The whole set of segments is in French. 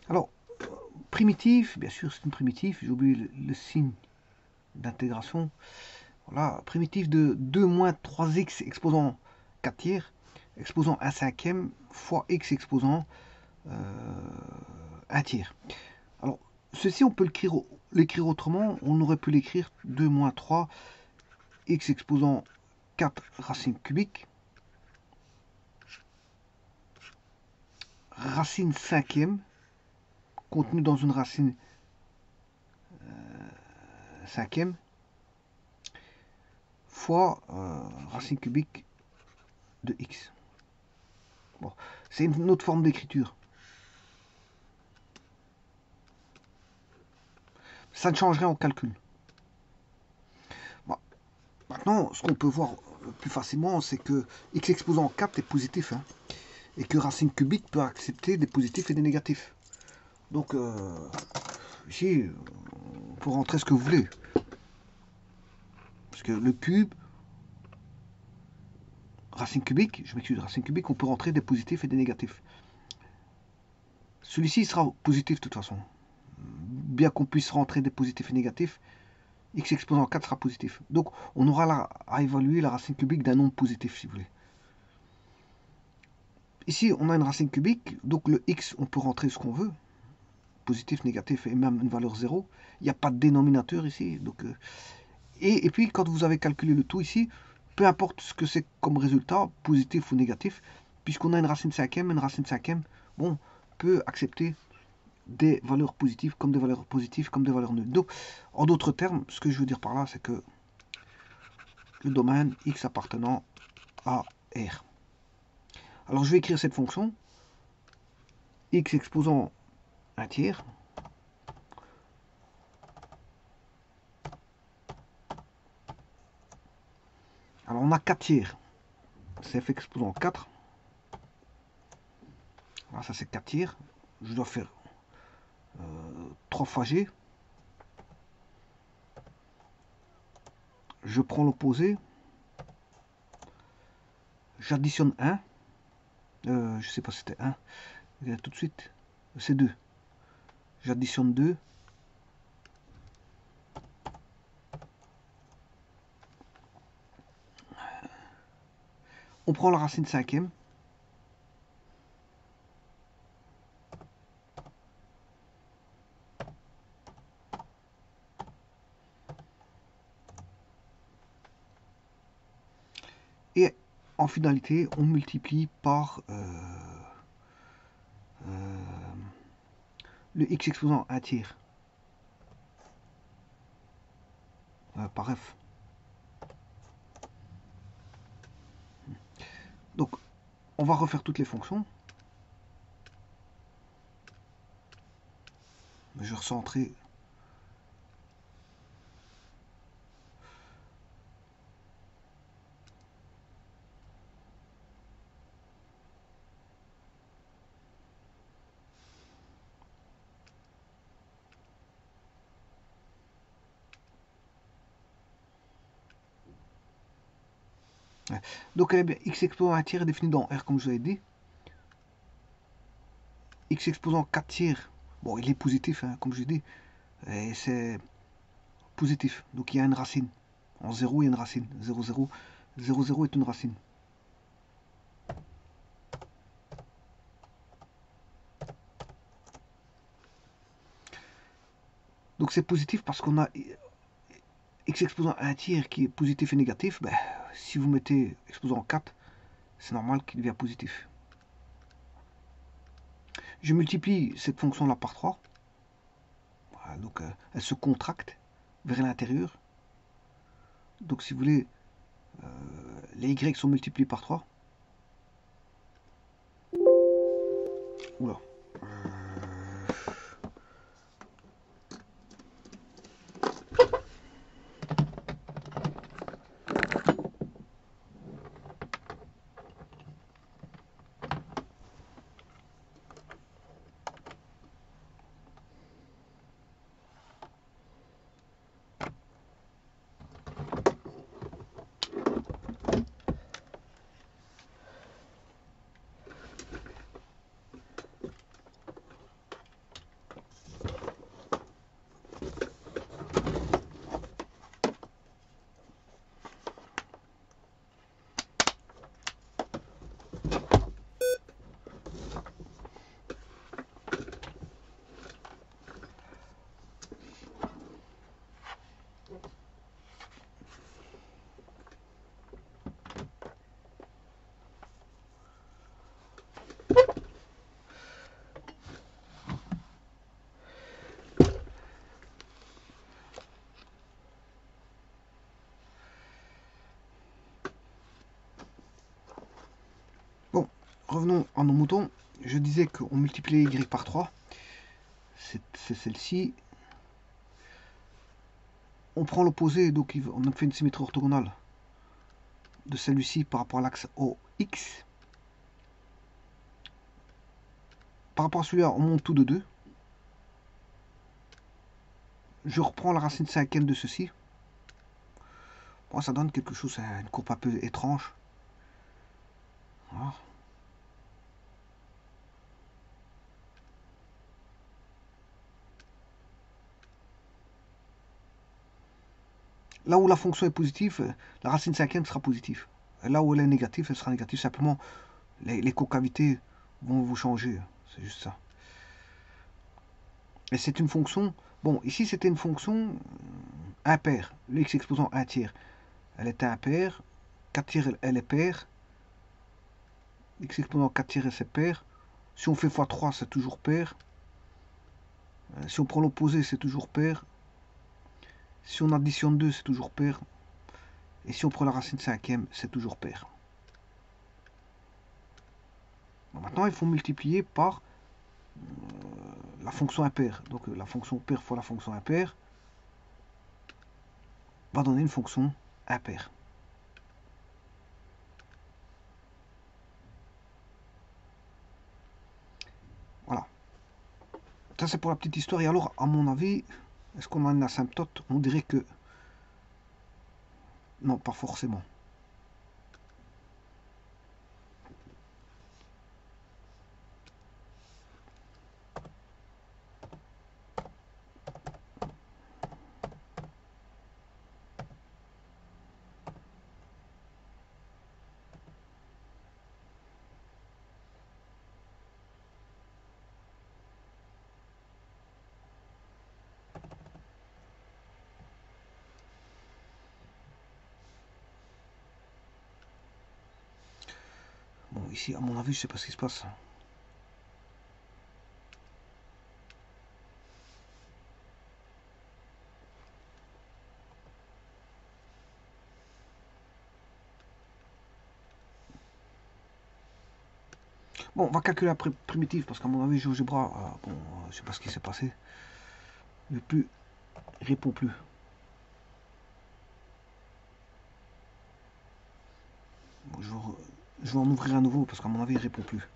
Alors, primitif, bien sûr, c'est une primitive. J'ai oublié le signe d'intégration. Voilà, primitive de 2 moins 3x exposant 4 tiers, exposant 1 cinquième fois x exposant 1 tiers. Alors, ceci, on peut l'écrire autrement. On aurait pu l'écrire 2 moins 3 x exposant 4 racine cubique, racine cinquième, contenue dans une racine cinquième, fois racine cubique de x. Bon, c'est une autre forme d'écriture. Ça ne change rien au calcul. Bon, maintenant, ce qu'on peut voir plus facilement, c'est que x exposant 4 est positif, hein, et que racine cubique peut accepter des positifs et des négatifs. Donc, ici, on peut rentrer ce que vous voulez. Parce que le cube, racine cubique, je m'excuse, racine cubique, on peut rentrer des positifs et des négatifs. Celui-ci sera positif de toute façon. Bien qu'on puisse rentrer des positifs et négatifs, x exposant 4 sera positif. Donc, on aura là à évaluer la racine cubique d'un nombre positif, si vous voulez. Ici, on a une racine cubique, donc le x, on peut rentrer ce qu'on veut. Positif, négatif et même une valeur 0. Il n'y a pas de dénominateur ici. Donc, et puis, quand vous avez calculé le tout ici, peu importe ce que c'est comme résultat, positif ou négatif, puisqu'on a une racine cinquième, bon, peut accepter des valeurs positives comme des valeurs positives comme des valeurs nulles. Donc, en d'autres termes, ce que je veux dire par là, c'est que le domaine x appartenant à R. Alors, je vais écrire cette fonction, x exposant un tiers, alors on a 4 tiers, c'est f exposant 4, voilà, ça c'est 4 tiers, je dois faire 3 fois g, je prends l'opposé, j'additionne 1, je sais pas si c'était 1, tout de suite, c'est 2, j'additionne 2, on prend la racine cinquième, et en finalité, on multiplie par le x exposant un tiers par f. Donc, on va refaire toutes les fonctions. Je vais recentrer. Donc, eh bien, x exposant un tiers est défini dans R, comme je vous avais dit. X exposant 4 tiers, bon, il est positif, hein, comme je dis, et c'est positif. Donc, il y a une racine. En 0, il y a une racine. 0, 0. 0, 0 est une racine. Donc, c'est positif parce qu'on a x exposant un tiers qui est positif et négatif. Ben, si vous mettez exposant 4, c'est normal qu'il devient positif. Je multiplie cette fonction-là par 3. Voilà, donc, elle se contracte vers l'intérieur. Donc, si vous voulez, les y sont multipliés par 3. Oula. revenons à nos moutons. Je disais qu'on multipliait y par 3. C'est celle-ci. On prend l'opposé, donc on a fait une symétrie orthogonale de celui-ci par rapport à l'axe OX. Par rapport à celui-là, on monte tout de 2. Je reprends la racine cinquième de ceci. Bon, ça donne quelque chose, une courbe un peu étrange. Voilà. Là où la fonction est positive, la racine cinquième sera positive. Et là où elle est négative, elle sera négative. Simplement, les concavités vont vous changer. C'est juste ça. Et c'est une fonction... Bon, ici, c'était une fonction impaire. Le x exposant 1 tiers, elle est impaire. 4 tiers, elle est paire. X exposant 4 tiers, c'est paire. Si on fait x3, c'est toujours paire. Si on prend l'opposé, c'est toujours paire. Si on additionne 2, c'est toujours paire. Et si on prend la racine cinquième, c'est toujours paire. Bon, maintenant, il faut multiplier par la fonction impaire. Donc la fonction paire fois la fonction impaire va donner une fonction impaire. Voilà. Ça, c'est pour la petite histoire. Et alors, à mon avis, est-ce qu'on a une asymptote? On dirait que... Non, pas forcément. Bon, ici, à mon avis, je sais pas ce qui se passe. Bon, on va calculer la primitive, parce qu'à mon avis, GeoGebra, bon, je sais pas ce qui s'est passé. Il répond plus. Bon, je vais en ouvrir un nouveau, parce qu'à mon avis, il répond plus.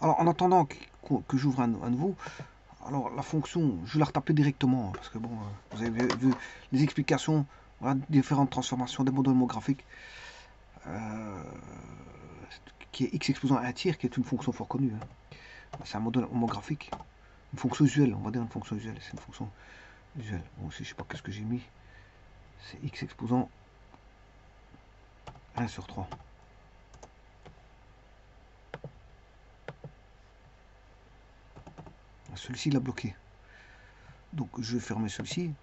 Alors, en attendant que j'ouvre un nouveau, alors la fonction, je vais la retaper directement, parce que bon, vous avez vu les explications, voilà, différentes transformations des modèles homographiques, qui est x exposant à 1 tiers, qui est une fonction fort connue. Hein. C'est un modèle homographique, une fonction usuelle, on va dire une fonction usuelle, c'est une fonction usuelle. Bon, aussi, je sais pas qu'est-ce que j'ai mis, c'est x exposant 1 sur 3. Celui-ci l'a bloqué. Donc je vais fermer celui-ci.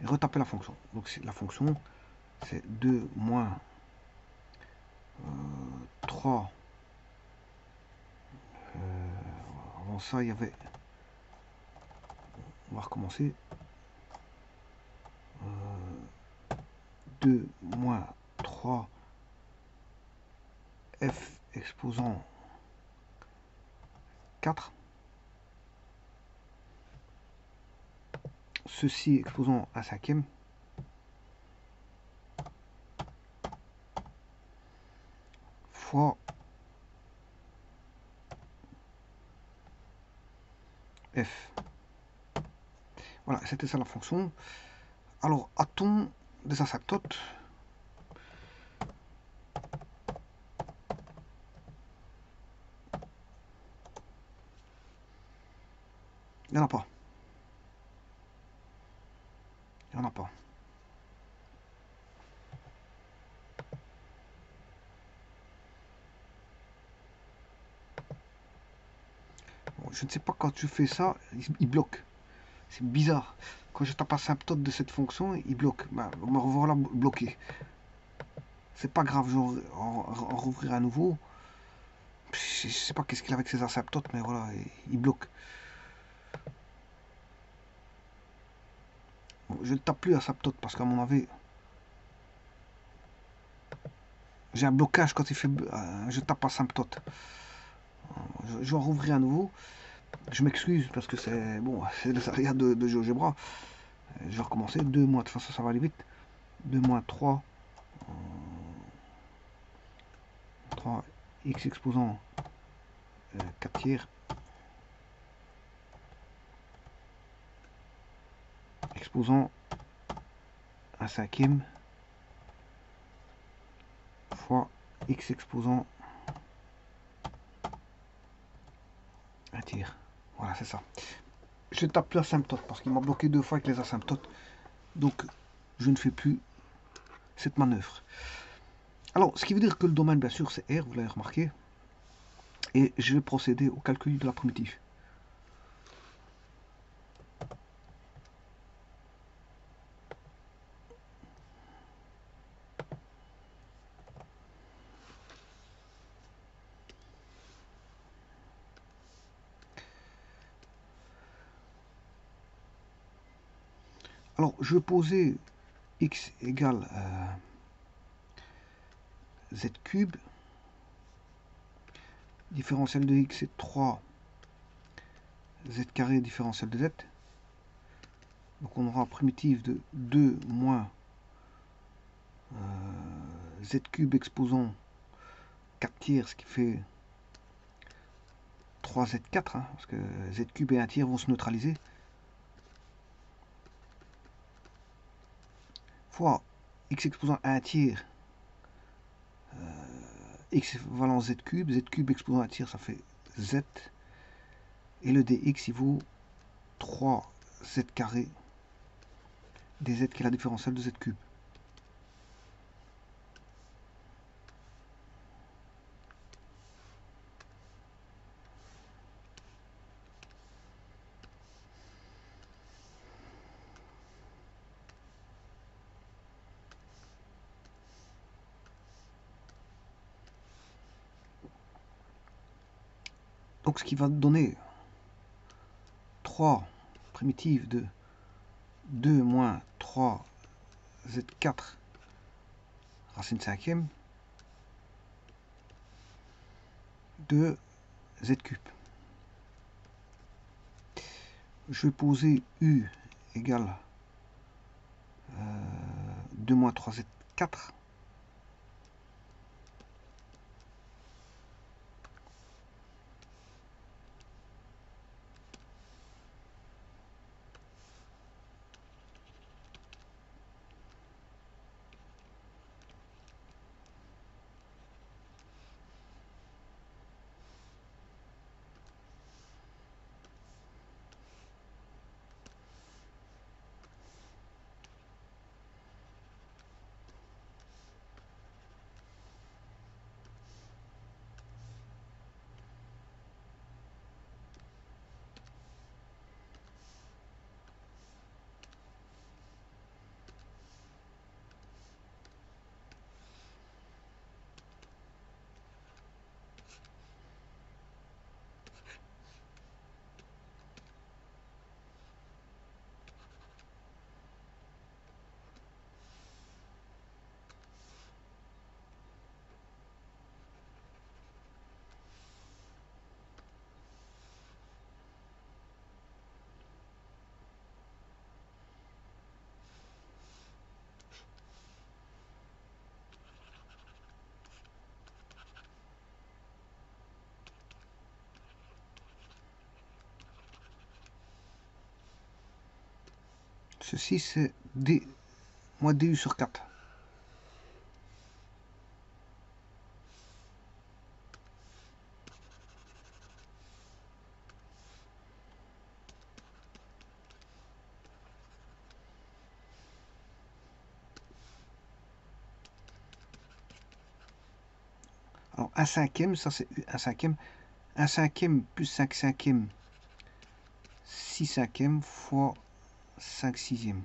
Et retaper la fonction. Donc la fonction, c'est 2 moins 3. Avant ça, il y avait... On va recommencer. 2 moins 3 f exposant 4. Ceci exposant un cinquième. Fois f. Voilà, c'était ça la fonction. Alors, a-t-on des asymptotes? Il n'y en a pas. Il n'y en a pas. Bon, je ne sais pas, quand tu fais ça, il bloque. C'est bizarre. Quand je tape asymptote de cette fonction, il bloque. Ben, on me revoilà bloqué. C'est pas grave, je vais en rouvrir à nouveau. Je sais pas qu'est-ce qu'il a avec ses asymptotes, mais voilà, il bloque. Bon, je ne tape plus asymptote parce qu'à mon avis, j'ai un blocage quand il fait. Je tape asymptote. Je vais en rouvrir à nouveau. Je m'excuse parce que c'est bon, c'est les arrières de GeoGebra. Je vais recommencer. 2 moins, de toute façon ça va aller vite. 2 moins 3. 3 x exposant 4 tiers. Exposant un cinquième fois x exposant un tiers. Voilà, c'est ça. Je tape plus asymptote parce qu'il m'a bloqué 2 fois avec les asymptotes. Donc, je ne fais plus cette manœuvre. Alors, ce qui veut dire que le domaine, bien sûr, c'est R, vous l'avez remarqué. Et je vais procéder au calcul de la primitive. Alors, je vais poser x égale z cube. Différentiel de x est 3 z carré différentiel de z. Donc on aura primitive de 2 moins z cube exposant 4 tiers, ce qui fait 3z4, hein, parce que z cube et 1 tiers vont se neutraliser, fois x exposant 1 tiers, x valant z cube exposant 1 tiers, ça fait z, et le dx il vaut 3z carré dz qui est la différentielle de z cube. Donc ce qui va donner 3 primitive de 2 moins 3 z4 racine cinquième de z cube. Je vais poser u égale 2 moins 3 z4. Ceci c'est d moins du sur 4. Alors un cinquième, ça c'est un cinquième. Un cinquième plus 5 cinquièmes, 6 cinquièmes fois 5 sixièmes.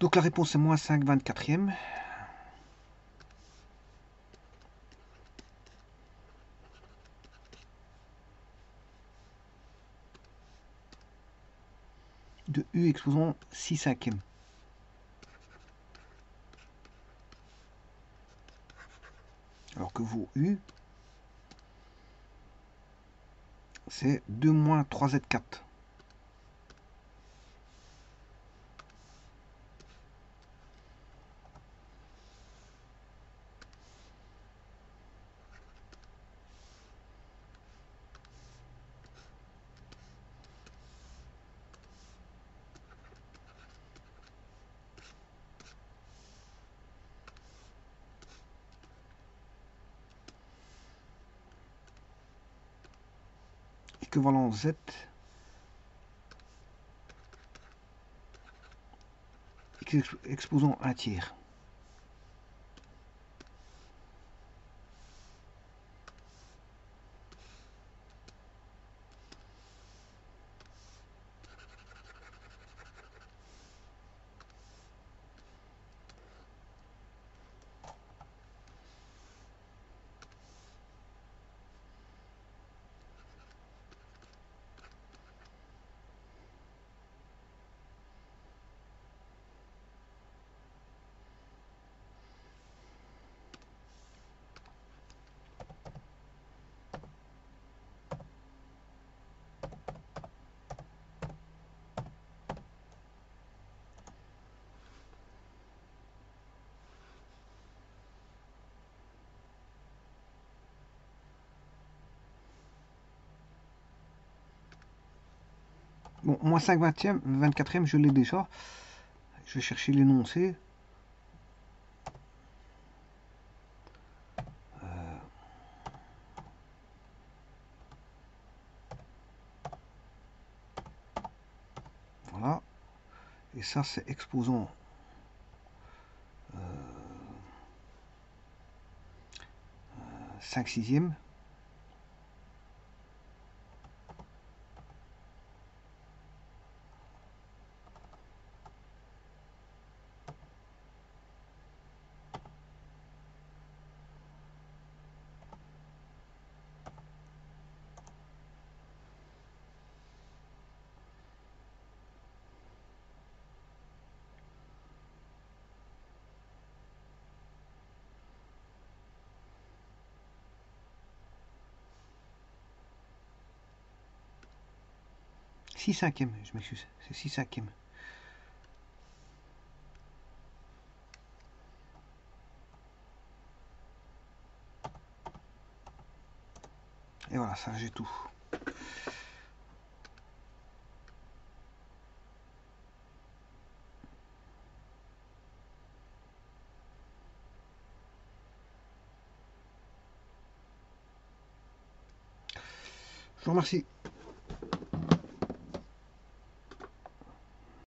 Donc la réponse est moins 5 24e. De U exposant 6 cinquièmes. Alors que vos U, c'est 2 moins 3Z4. Équivalent Z exposant un tiers. Bon, moins 5 20e, 24e, je l'ai déjà. Je vais chercher l'énoncé. Voilà. Et ça, c'est exposant 5 sixièmes. Six cinquièmes, je m'excuse, c'est 6 cinquièmes. Et voilà, ça j'ai tout. Je vous remercie.